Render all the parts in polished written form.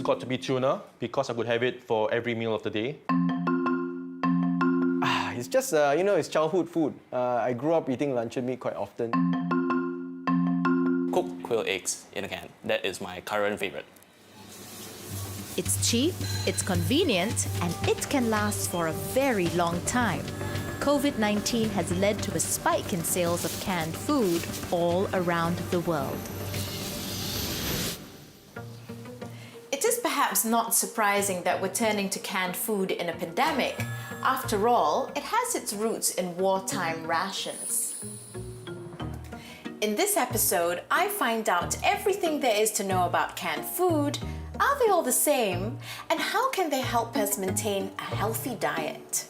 got to be tuna because I could have it for every meal of the day. It's just, it's childhood food. I grew up eating luncheon meat quite often. Cooked quail eggs in a can. That is my current favorite. It's cheap, it's convenient, and it can last for a very long time. COVID-19 has led to a spike in sales of canned food all around the world. It is perhaps not surprising that we're turning to canned food in a pandemic. After all, it has its roots in wartime rations. In this episode, I find out everything there is to know about canned food. Are they all the same? And how can they help us maintain a healthy diet?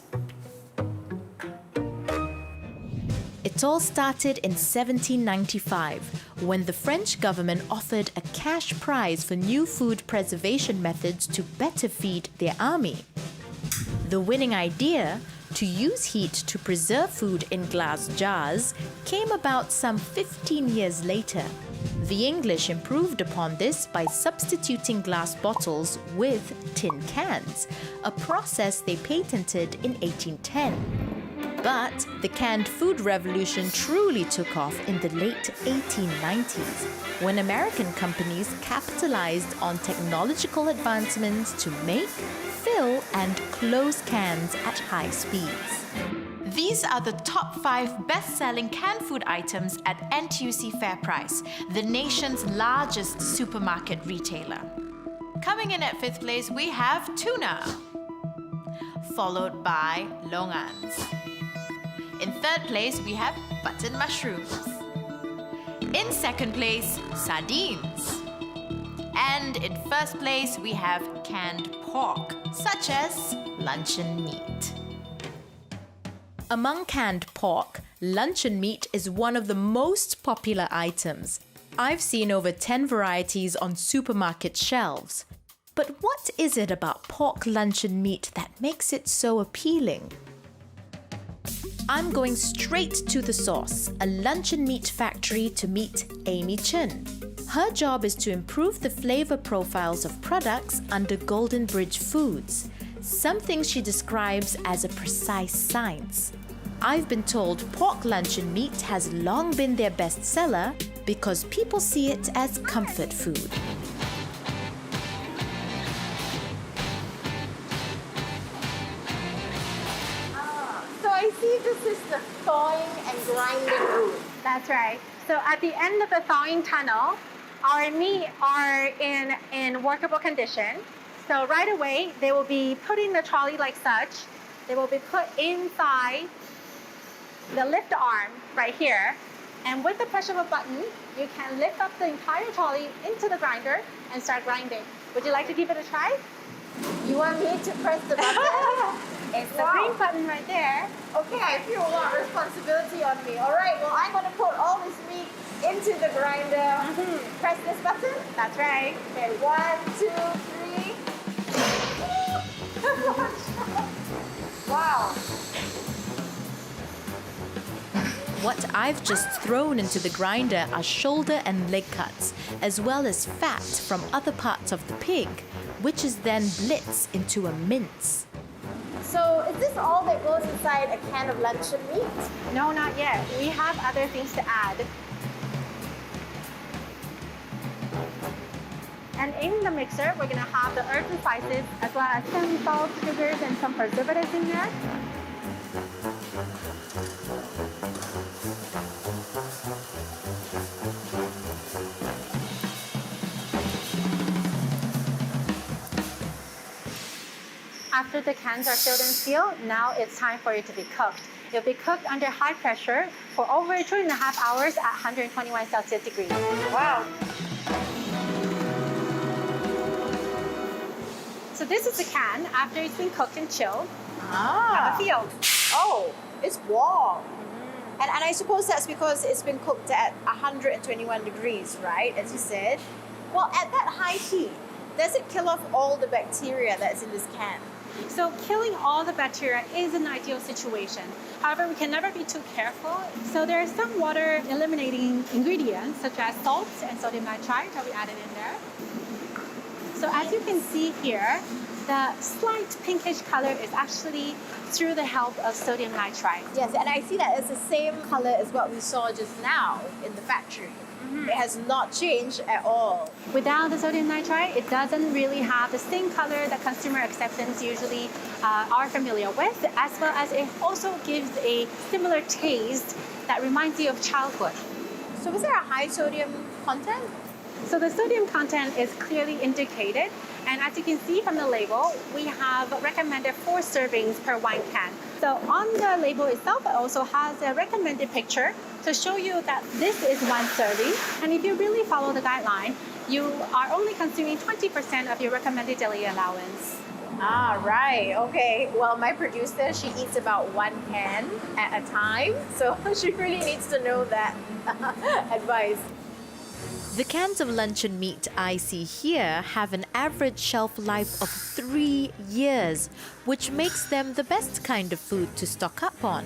It all started in 1795, when the French government offered a cash prize for new food preservation methods to better feed their army. The winning idea, to use heat to preserve food in glass jars, came about some 15 years later. The English improved upon this by substituting glass bottles with tin cans, a process they patented in 1810. But the canned food revolution truly took off in the late 1890s, when American companies capitalized on technological advancements to make, fill, and close cans at high speeds. These are the top 5 best-selling canned food items at NTUC Fairprice, the nation's largest supermarket retailer. Coming in at 5th place, we have tuna, followed by longans. In 3rd place, we have button mushrooms. In 2nd place, sardines. And in 1st place, we have canned pork, such as luncheon meat. Among canned pork, luncheon meat is one of the most popular items. I've seen over 10 varieties on supermarket shelves. But what is it about pork luncheon meat that makes it so appealing? I'm going straight to the source, a luncheon meat factory, to meet Amy Chen. Her job is to improve the flavor profiles of products under Golden Bridge Foods, something she describes as a precise science. I've been told pork luncheon meat has long been their bestseller because people see it as comfort food. I see this is the thawing and grinding room. That's right. So at the end of the thawing tunnel, our meat are in workable condition. So right away, they will be put in the trolley like such. They will be put inside the lift arm right here. And with the push of a button, you can lift up the entire trolley into the grinder and start grinding. Would you like to give it a try? You want me to press the button? It's the green button right there. Okay, I feel a lot of responsibility on me. All right, well, I'm going to put all this meat into the grinder. Press this button? That's right. Okay, 1, 2, 3. Wow. What I've just thrown into the grinder are shoulder and leg cuts, as well as fat from other parts of the pig, which is then blitzed into a mince. So is this all that goes inside a can of luncheon meat? No, not yet. We have other things to add. And in the mixer, we're going to have the herbs and spices, as well as some salt, sugars, and some preservatives in there. After the cans are filled and sealed, now it's time for it to be cooked. It'll be cooked under high pressure for over 2.5 hours at 121 Celsius degrees. Wow. So this is the can after it's been cooked and chilled. Ah. Have a feel. Oh, it's warm. And I suppose that's because it's been cooked at 121 degrees, right? As you said. Well, at that high heat, does it kill off all the bacteria that's in this can? So killing all the bacteria is an ideal situation. However, we can never be too careful. So there are some water eliminating ingredients such as salt and sodium nitrite that we added in there. So as you can see here, the slight pinkish color is actually through the help of sodium nitrite. Yes, and I see that it's the same color as what we saw just now in the factory. It has not changed at all. Without the sodium nitrite, it doesn't really have the same color that consumer acceptance usually are familiar with, as well as it also gives a similar taste that reminds you of childhood. So is there a high sodium content? So the sodium content is clearly indicated, and as you can see from the label, we have recommended 4 servings per wine can. So on the label itself, it also has a recommended picture to show you that this is 1 serving. And if you really follow the guideline, you are only consuming 20% of your recommended daily allowance. Ah, right. Okay. Well, my producer, she eats about 1 can at a time. So she really needs to know that advice. The cans of luncheon meat I see here have an average shelf life of 3 years, which makes them the best kind of food to stock up on.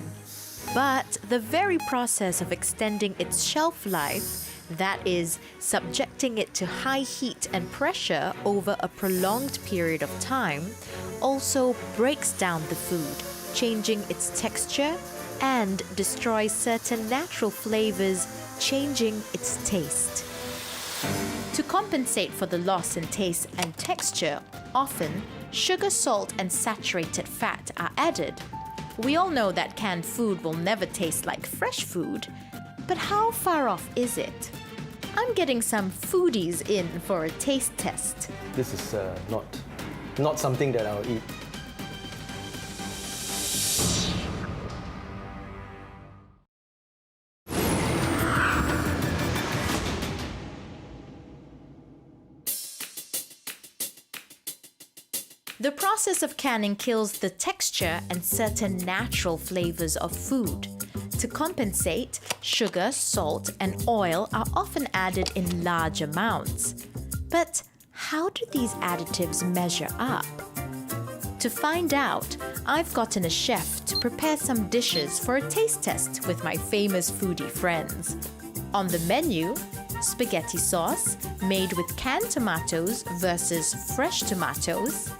But the very process of extending its shelf life, that is, subjecting it to high heat and pressure over a prolonged period of time, also breaks down the food, changing its texture and destroys certain natural flavors, changing its taste. To compensate for the loss in taste and texture, often sugar, salt, and saturated fat are added. We all know that canned food will never taste like fresh food, but how far off is it? I'm getting some foodies in for a taste test. This is not something that I'll eat. The process of canning kills the texture and certain natural flavors of food. To compensate, sugar, salt, and oil are often added in large amounts. But how do these additives measure up? To find out, I've gotten a chef to prepare some dishes for a taste test with my famous foodie friends. On the menu, spaghetti sauce made with canned tomatoes versus fresh tomatoes,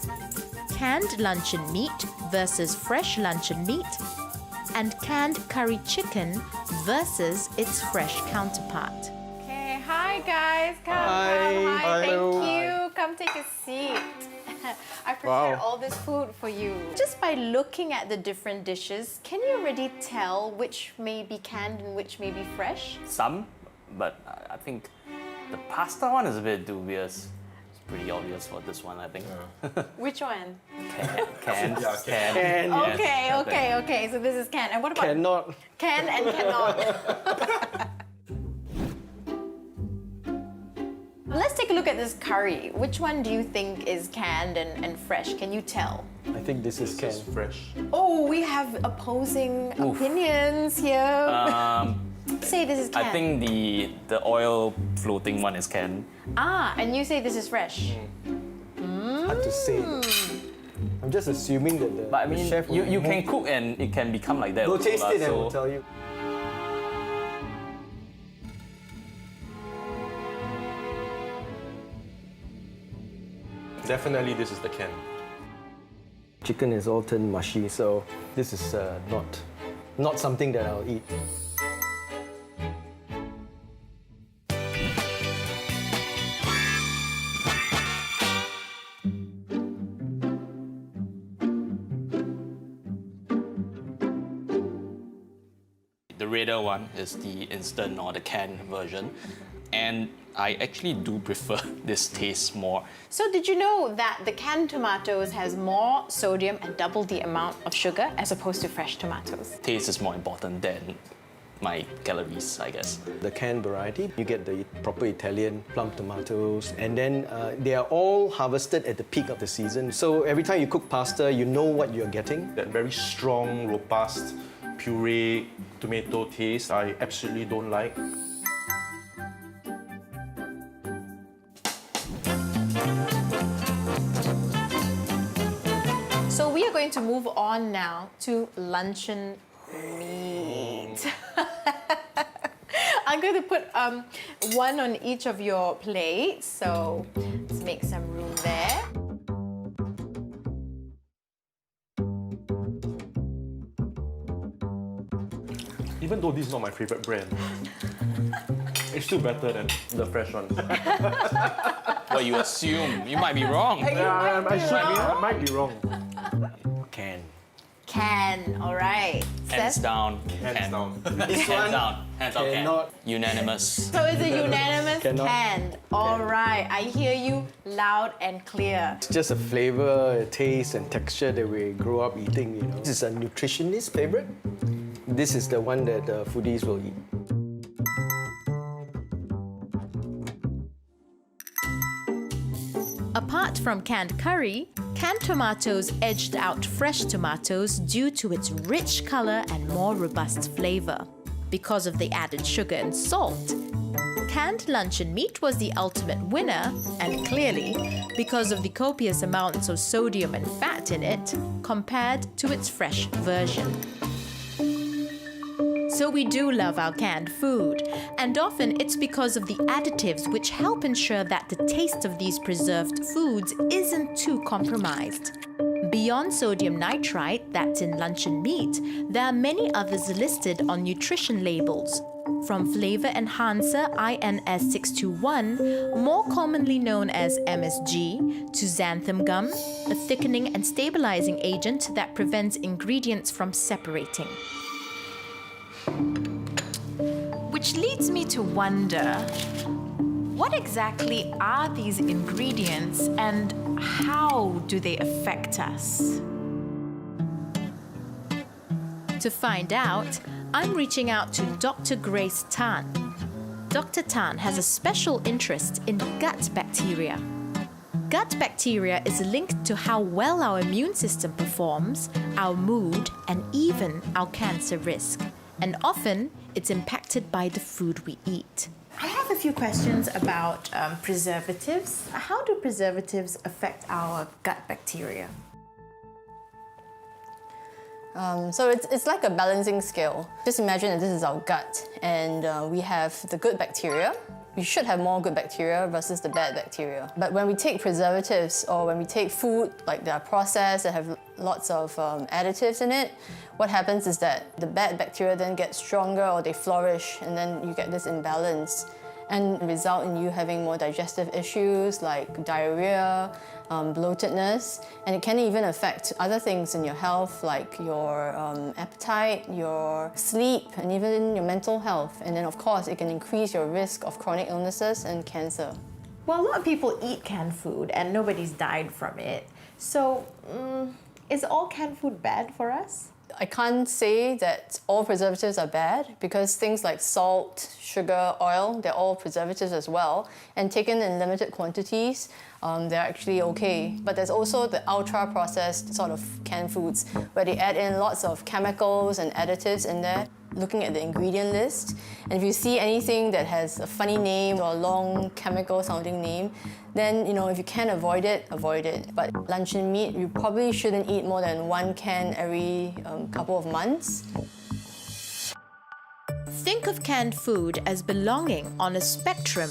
canned luncheon meat versus fresh luncheon meat, and canned curry chicken versus its fresh counterpart. Okay, hi guys. Come. Hi. Hi. Hello. Thank you. Come take a seat. I prepared Wow. all this food for you. Just by looking at the different dishes, can you already tell which may be canned and which may be fresh? Some, but I think the pasta one is a bit dubious. It's pretty obvious for this one, I think. Which one? Canned. Can. Okay. So this is canned. And what about Cannot. can and cannot? Let's take a look at this curry. Which one do you think is canned and fresh? Can you tell? I think this is This is canned. fresh. Oh, we have opposing opinions here. Say this is canned. I think the oil floating one is canned. And you say this is fresh. Hard to say. I'm just assuming that the, But I the mean, chef will you can remove- cook and it can become like that. Go also taste lah, it and so- we'll tell you. Definitely, this is the can. Chicken is all turned mushy, so this is not something that I'll eat. The redder one is the instant or the canned version. And I actually do prefer this taste more. So did you know that the canned tomatoes has more sodium and double the amount of sugar as opposed to fresh tomatoes? Taste is more important than my calories, I guess. The canned variety, you get the proper Italian plum tomatoes, and then they are all harvested at the peak of the season. So every time you cook pasta, you know what you're getting. That very strong, robust, puree tomato taste, I absolutely don't like. So we are going to move on now to luncheon meat. I'm going to put one on each of your plates. So Let's make some room there. Even though this is not my favorite brand, it's still better than the fresh one. Well, you assume. You might be wrong. I might be wrong. Can. Can, all right. Hands Seth? down. Hands Can. down. This Hands one down. Hands down. Can. cannot. Unanimous. So it's a unanimous Cannot. can. All right, I hear you loud and clear. It's just a flavor, a taste, and texture that we grew up eating. You know, this is a nutritionist favorite. This is the one that foodies will eat. Apart from canned curry, canned tomatoes edged out fresh tomatoes due to its rich color and more robust flavor. Because of the added sugar and salt, canned luncheon meat was the ultimate winner, and clearly because of the copious amounts of sodium and fat in it compared to its fresh version. So we do love our canned food, and often it's because of the additives which help ensure that the taste of these preserved foods isn't too compromised. Beyond sodium nitrite that's in luncheon meat, there are many others listed on nutrition labels. From flavor enhancer INS621, more commonly known as MSG, to xanthan gum, a thickening and stabilizing agent that prevents ingredients from separating. Which leads me to wonder, what exactly are these ingredients and how do they affect us? To find out, I'm reaching out to Dr. Grace Tan. Dr. Tan has a special interest in gut bacteria. Gut bacteria is linked to how well our immune system performs, our mood, and even our cancer risk. And often, it's impacted by the food we eat. I have a few questions about preservatives. How do preservatives affect our gut bacteria? So it's like a balancing scale. Just imagine that this is our gut, and we have the good bacteria. We should have more good bacteria versus the bad bacteria. But when we take preservatives or when we take food like that are processed that have lots of additives in it, what happens is that the bad bacteria then get stronger or they flourish, and then you get this imbalance and result in you having more digestive issues like diarrhea, bloatedness, and it can even affect other things in your health like your appetite, your sleep, and even your mental health. And then of course it can increase your risk of chronic illnesses and cancer. Well, a lot of people eat canned food and nobody's died from it. So, is all canned food bad for us? I can't say that all preservatives are bad because things like salt, sugar, oil, they're all preservatives as well. And taken in limited quantities, they're actually okay. But there's also the ultra-processed sort of canned foods where they add in lots of chemicals and additives in there. Looking at the ingredient list, and if you see anything that has a funny name or a long chemical sounding name, then if you can avoid it, avoid it. But luncheon meat, you probably shouldn't eat more than one can every couple of months. Think of canned food as belonging on a spectrum.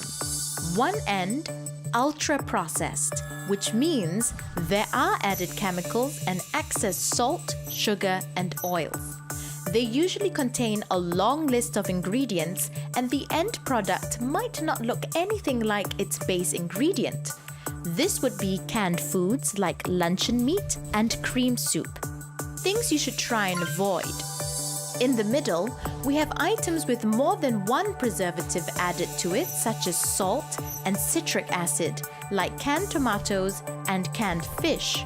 One end, ultra-processed, which means there are added chemicals and excess salt, sugar, and oils. They usually contain a long list of ingredients, and the end product might not look anything like its base ingredient. This would be canned foods like luncheon meat and cream soup. Things you should try and avoid. In the middle, we have items with more than one preservative added to it, such as salt and citric acid, like canned tomatoes and canned fish.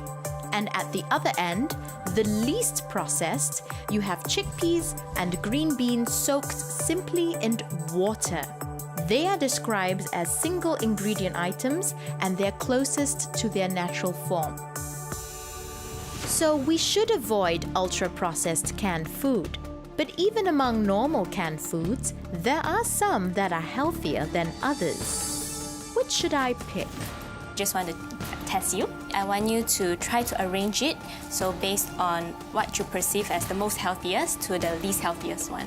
And at the other end, the least processed, you have chickpeas and green beans soaked simply in water. They are described as single ingredient items and they're closest to their natural form. So we should avoid ultra-processed canned food. But even among normal canned foods, there are some that are healthier than others. Which should I pick? Just want to test you. I want you to try to arrange it, so based on what you perceive as the most healthiest to the least healthiest one.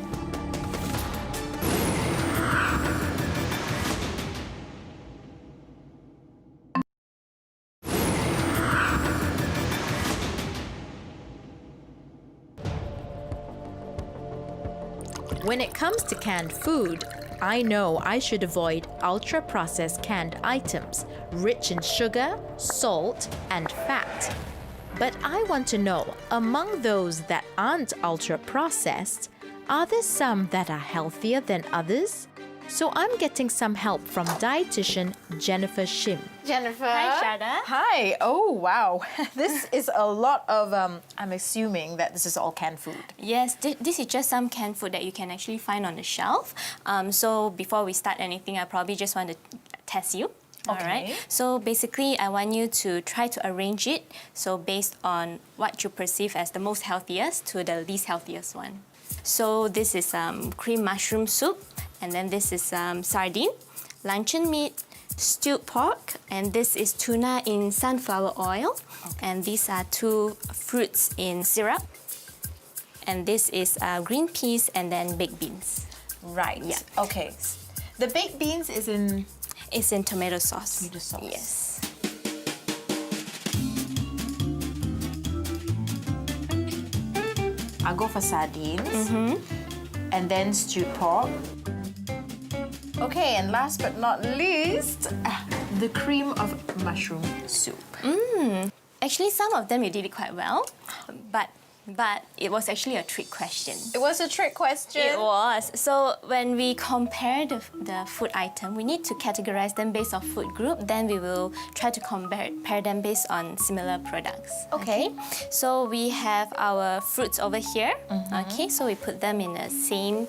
When it comes to canned food, I know I should avoid ultra-processed canned items, rich in sugar, salt, and fat. But I want to know, among those that aren't ultra-processed, are there some that are healthier than others? So I'm getting some help from dietitian Jennifer Shim. Jennifer. Hi, Shada. Hi. Oh, wow. This is a lot of, I'm assuming that this is all canned food. Yes, this is just some canned food that you can actually find on the shelf. So before we start anything, I probably just want to test you. All right. So basically, I want you to try to arrange it. So based on what you perceive as the most healthiest to the least healthiest one. So this is cream mushroom soup. And then this is sardine, luncheon meat, stewed pork, and this is tuna in sunflower oil. And these are 2 fruits in syrup. And this is green peas and then baked beans. Right. Yeah. Okay. The baked beans is in... It's in tomato sauce. Tomato sauce. Yes. I'll go for sardines. And then stewed pork. Okay, and last but not least, the cream of mushroom soup. Actually, some of them you did it quite well, but it was actually a trick question. It was a trick question. It was. So when we compare the food item, we need to categorize them based on food group. Then we will try to compare them based on similar products. Okay. So we have our fruits over here. Okay. So we put them in the same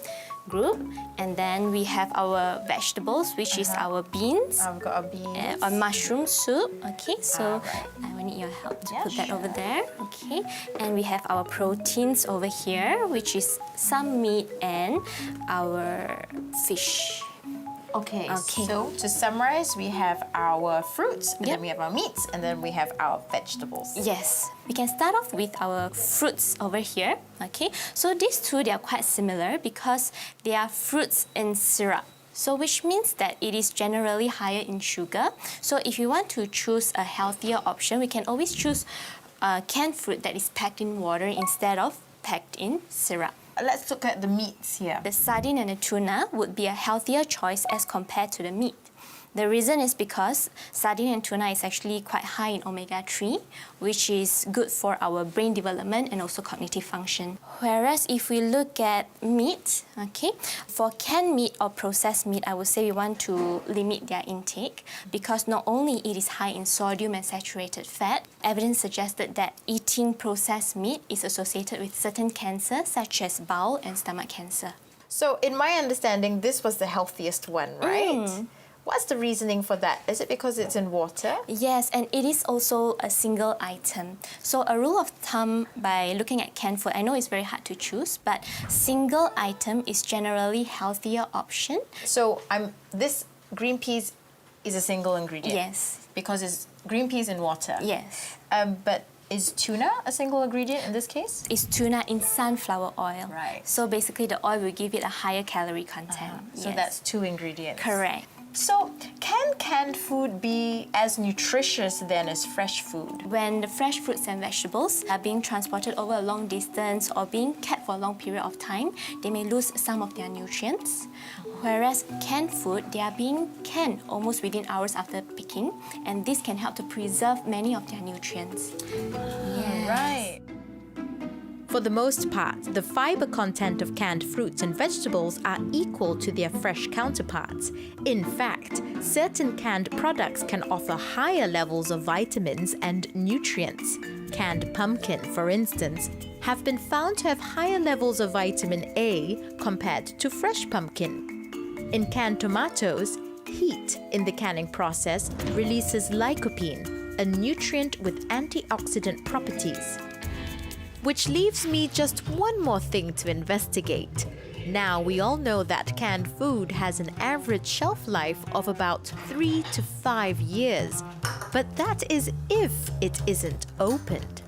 group, and then we have our vegetables, which is our beans. I've got a beans. A mushroom soup. Okay. So I will need your help to put that over there. Okay. And we have our proteins over here, which is some meat and our fish. Okay, Okay. so to summarize, we have our fruits, and then we have our meats, and then we have our vegetables. Yes, we can start off with our fruits over here. Okay, so these two, they are quite similar because they are fruits in syrup. So which means that it is generally higher in sugar. So if you want to choose a healthier option, we can always choose canned fruit that is packed in water instead of packed in syrup. Let's look at the meats here. The sardine and the tuna would be a healthier choice as compared to the meat. The reason is because sardine and tuna is actually quite high in omega-3, which is good for our brain development and also cognitive function. Whereas if we look at meat, okay, for canned meat or processed meat, I would say we want to limit their intake because not only it is high in sodium and saturated fat, evidence suggested that eating processed meat is associated with certain cancers such as bowel and stomach cancer. So in my understanding, this was the healthiest one, right? What's the reasoning for that? Is it because it's in water? Yes, and it is also a single item. So a rule of thumb by looking at canned food, I know it's very hard to choose, but single item is generally healthier option. So this green peas is a single ingredient? Yes. Because it's green peas in water? Yes. But is tuna a single ingredient in this case? It's tuna in sunflower oil. Right. So basically the oil will give it a higher calorie content. So Yes. that's 2 ingredients. Correct. So can canned food be as nutritious then as fresh food? When the fresh fruits and vegetables are being transported over a long distance or being kept for a long period of time, they may lose some of their nutrients. Whereas canned food, they are being canned almost within hours after picking, and this can help to preserve many of their nutrients. Right. For the most part, the fiber content of canned fruits and vegetables are equal to their fresh counterparts. In fact, certain canned products can offer higher levels of vitamins and nutrients. Canned pumpkin, for instance, have been found to have higher levels of vitamin A compared to fresh pumpkin. In canned tomatoes, heat in the canning process releases lycopene, a nutrient with antioxidant properties. Which leaves me just one more thing to investigate. Now, we all know that canned food has an average shelf life of about 3 to 5 years, but that is if it isn't opened.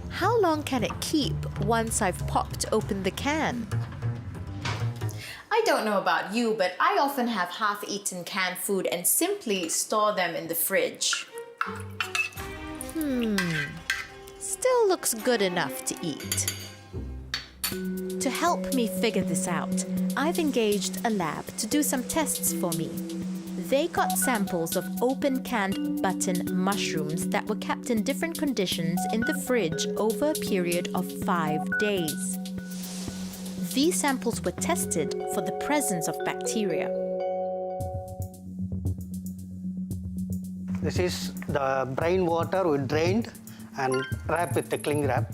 How long can it keep once I've popped open the can? I don't know about you, but I often have half-eaten canned food and simply store them in the fridge. Still looks good enough to eat. To help me figure this out, I've engaged a lab to do some tests for me. They got samples of open-canned button mushrooms that were kept in different conditions in the fridge over a period of 5 days. These samples were tested for the presence of bacteria. This is the brine water we drained and wrapped with the cling wrap.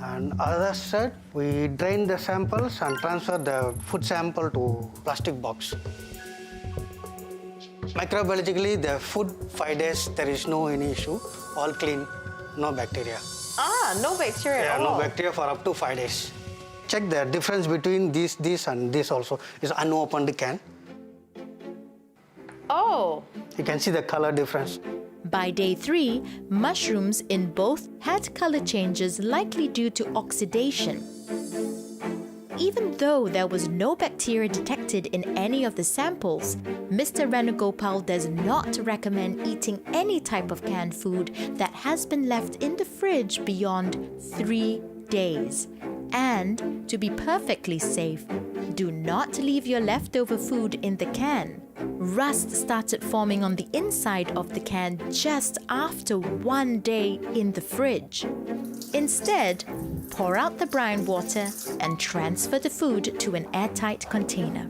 And other side, we drain the samples and transfer the food sample to plastic box. Microbiologically, the food 5 days, there is no any issue, all clean, no bacteria. No bacteria at all. No bacteria for up to 5 days. Check the difference between this and this also is unopened can. Oh. You can see the color difference. By day 3, mushrooms in both had color changes likely due to oxidation. Even though there was no bacteria detected in any of the samples, Mr. Renugopal does not recommend eating any type of canned food that has been left in the fridge beyond 3 days. And to be perfectly safe, do not leave your leftover food in the can. Rust started forming on the inside of the can just after 1 day in the fridge. Instead, pour out the brine water and transfer the food to an airtight container.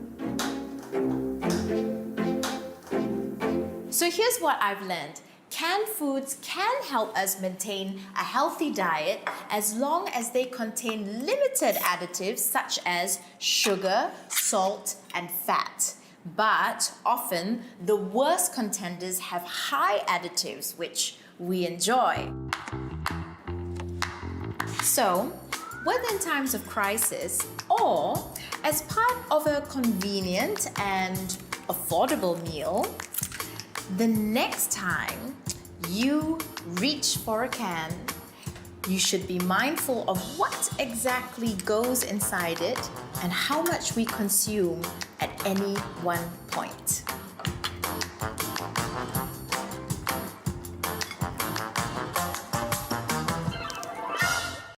So here's what I've learned. Canned foods can help us maintain a healthy diet as long as they contain limited additives such as sugar, salt, and fat. But often, the worst contenders have high additives, which we enjoy. So, whether in times of crisis or as part of a convenient and affordable meal, the next time you reach for a can, you should be mindful of what exactly goes inside it and how much we consume at any one point.